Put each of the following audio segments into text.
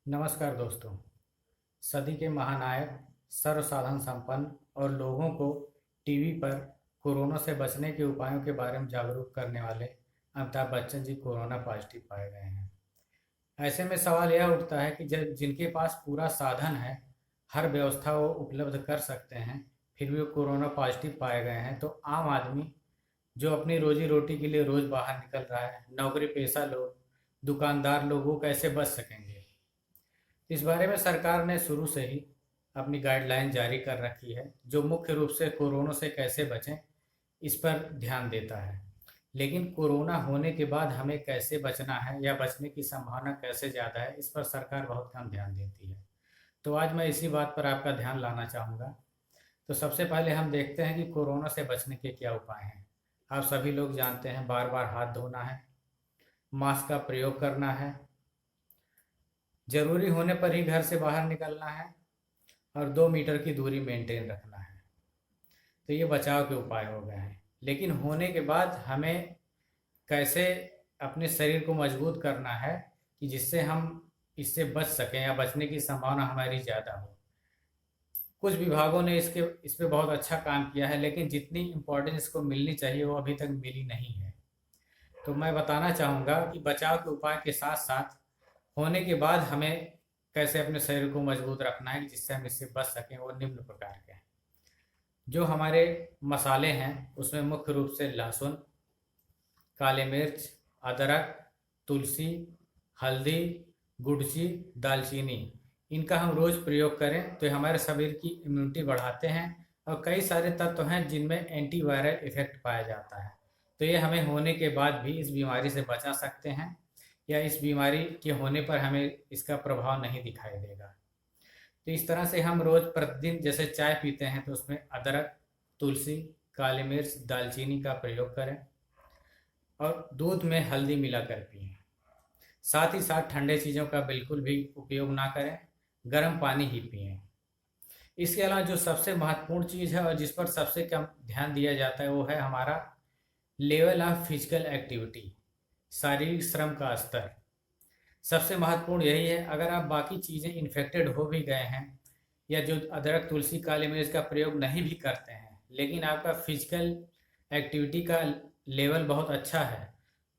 नमस्कार दोस्तों। सदी के महानायक, सर्वसाधन संपन्न और लोगों को टीवी पर कोरोना से बचने के उपायों के बारे में जागरूक करने वाले अमिताभ बच्चन जी कोरोना पॉजिटिव पाए गए हैं। ऐसे में सवाल यह उठता है कि जब जिनके पास पूरा साधन है, हर व्यवस्था वो उपलब्ध कर सकते हैं, फिर भी वो कोरोना पॉजिटिव पाए गए हैं, तो आम आदमी जो अपनी रोजी रोटी के लिए रोज़ बाहर निकल रहा है, नौकरी पेशा लोग, दुकानदार लोग, वो कैसे बच सकेंगे। इस बारे में सरकार ने शुरू से ही अपनी गाइडलाइन जारी कर रखी है, जो मुख्य रूप से कोरोना से कैसे बचें इस पर ध्यान देता है। लेकिन कोरोना होने के बाद हमें कैसे बचना है या बचने की संभावना कैसे ज़्यादा है, इस पर सरकार बहुत कम ध्यान देती है। तो आज मैं इसी बात पर आपका ध्यान लाना चाहूँगा। तो सबसे पहले हम देखते हैं कि कोरोना से बचने के क्या उपाय हैं। आप सभी लोग जानते हैं, बार बार हाथ धोना है, मास्क का प्रयोग करना है, ज़रूरी होने पर ही घर से बाहर निकलना है और 2 मीटर की दूरी मेंटेन रखना है। तो ये बचाव के उपाय हो गए हैं। लेकिन होने के बाद हमें कैसे अपने शरीर को मजबूत करना है कि जिससे हम इससे बच सकें या बचने की संभावना हमारी ज़्यादा हो। कुछ विभागों ने इस पे बहुत अच्छा काम किया है, लेकिन जितनी इम्पोर्टेंस इसको मिलनी चाहिए वो अभी तक मिली नहीं है। तो मैं बताना चाहूँगा कि बचाव के उपाय के साथ साथ होने के बाद हमें कैसे अपने शरीर को मजबूत रखना है जिससे हम इससे बच सकें, वो निम्न प्रकार के हैं। जो हमारे मसाले हैं उसमें मुख्य रूप से लहसुन, काले मिर्च, अदरक, तुलसी, हल्दी, गुड़ची, दालचीनी, इनका हम रोज़ प्रयोग करें तो ये हमारे शरीर की इम्यूनिटी बढ़ाते हैं और कई सारे तत्व हैं जिनमें एंटीवायरल इफेक्ट पाया जाता है। तो ये हमें होने के बाद भी इस बीमारी से बचा सकते हैं या इस बीमारी के होने पर हमें इसका प्रभाव नहीं दिखाई देगा। तो इस तरह से हम रोज़ प्रतिदिन जैसे चाय पीते हैं तो उसमें अदरक, तुलसी, काली मिर्च, दालचीनी का प्रयोग करें और दूध में हल्दी मिलाकर पिएं। साथ ही साथ ठंडे चीज़ों का बिल्कुल भी उपयोग ना करें, गर्म पानी ही पिएं। इसके अलावा जो सबसे महत्वपूर्ण चीज़ है और जिस पर सबसे कम ध्यान दिया जाता है वो है हमारा लेवल ऑफ फिजिकल एक्टिविटी, शारीरिक श्रम का स्तर। सबसे महत्वपूर्ण यही है। अगर आप बाकी चीज़ें इन्फेक्टेड हो भी गए हैं या जो अदरक, तुलसी, काली मिर्च का प्रयोग नहीं भी करते हैं, लेकिन आपका फिजिकल एक्टिविटी का लेवल बहुत अच्छा है,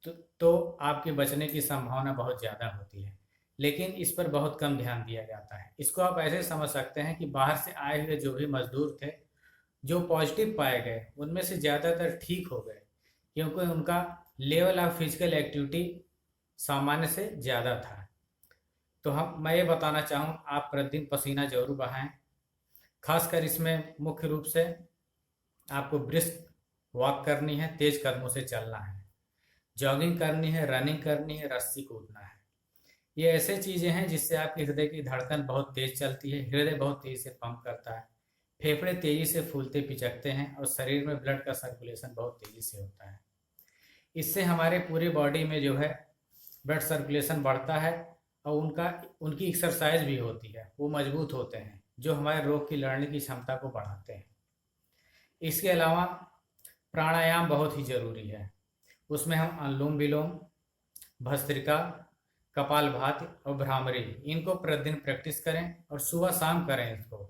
तो आपके बचने की संभावना बहुत ज़्यादा होती है। लेकिन इस पर बहुत कम ध्यान दिया जाता है। इसको आप ऐसे समझ सकते हैं कि बाहर से आए हुए जो भी मजदूर थे, जो पॉजिटिव पाए गए, उनमें से ज़्यादातर ठीक हो गए, क्योंकि उनका लेवल ऑफ फिजिकल एक्टिविटी सामान्य से ज़्यादा था। तो मैं ये बताना चाहूँ, आप प्रतिदिन पसीना जरूर बहाएं। खासकर इसमें मुख्य रूप से आपको ब्रिस्क वॉक करनी है, तेज कदमों से चलना है, जॉगिंग करनी है, रनिंग करनी है, रस्सी कूदना है। ये ऐसे चीज़ें हैं जिससे आपके हृदय की धड़कन बहुत तेज चलती है, हृदय बहुत तेज़ी से पंप करता है, फेफड़े तेज़ी से फूलते पिचकते हैं और शरीर में ब्लड का सर्कुलेशन बहुत तेज़ी से होता है। इससे हमारे पूरे बॉडी में जो है ब्लड सर्कुलेशन बढ़ता है और उनकी एक्सरसाइज भी होती है, वो मजबूत होते हैं, जो हमारे रोग की लड़ने की क्षमता को बढ़ाते हैं। इसके अलावा प्राणायाम बहुत ही ज़रूरी है। उसमें हम अनुलोम विलोम, भस्त्रिका, कपालभाति और भ्रामरी, इनको प्रतिदिन प्रैक्टिस करें और सुबह शाम करें इसको।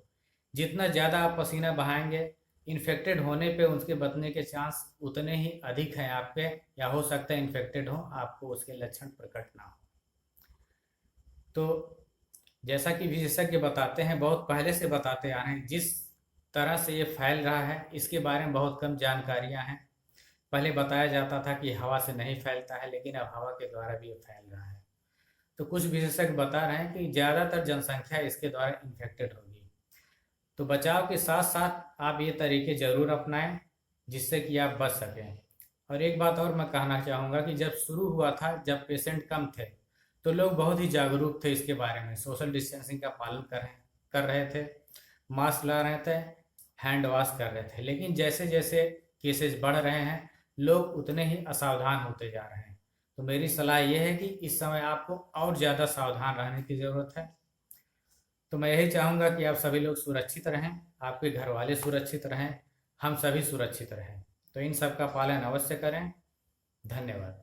जितना ज़्यादा आप पसीना बहाएंगे, इन्फेक्टेड होने पे उसके बचने के चांस उतने ही अधिक हैं आपके, या हो सकता है इन्फेक्टेड हो, आपको उसके लक्षण प्रकट ना हो। तो जैसा कि विशेषज्ञ बताते हैं, बहुत पहले से बताते आ रहे हैं, जिस तरह से ये फैल रहा है इसके बारे में बहुत कम जानकारियां हैं। पहले बताया जाता था कि हवा से नहीं फैलता है, लेकिन अब हवा के द्वारा भी ये फैल रहा है। तो कुछ विशेषज्ञ बता रहे हैं कि ज़्यादातर जनसंख्या इसके द्वारा इन्फेक्टेड होगी। तो बचाव के साथ साथ आप ये तरीके ज़रूर अपनाएं जिससे कि आप बच सकें। और एक बात और मैं कहना चाहूँगा कि जब शुरू हुआ था, जब पेशेंट कम थे, तो लोग बहुत ही जागरूक थे इसके बारे में, सोशल डिस्टेंसिंग का पालन कर रहे थे, मास्क ला रहे थे, हैंड वॉश कर रहे थे। लेकिन जैसे जैसे केसेस बढ़ रहे हैं, लोग उतने ही असावधान होते जा रहे हैं। तो मेरी सलाह ये है कि इस समय आपको और ज़्यादा सावधान रहने की ज़रूरत है। तो मैं यही चाहूँगा कि आप सभी लोग सुरक्षित रहें, आपके घर वाले सुरक्षित रहें, हम सभी सुरक्षित रहें। तो इन सब का पालन अवश्य करें। धन्यवाद।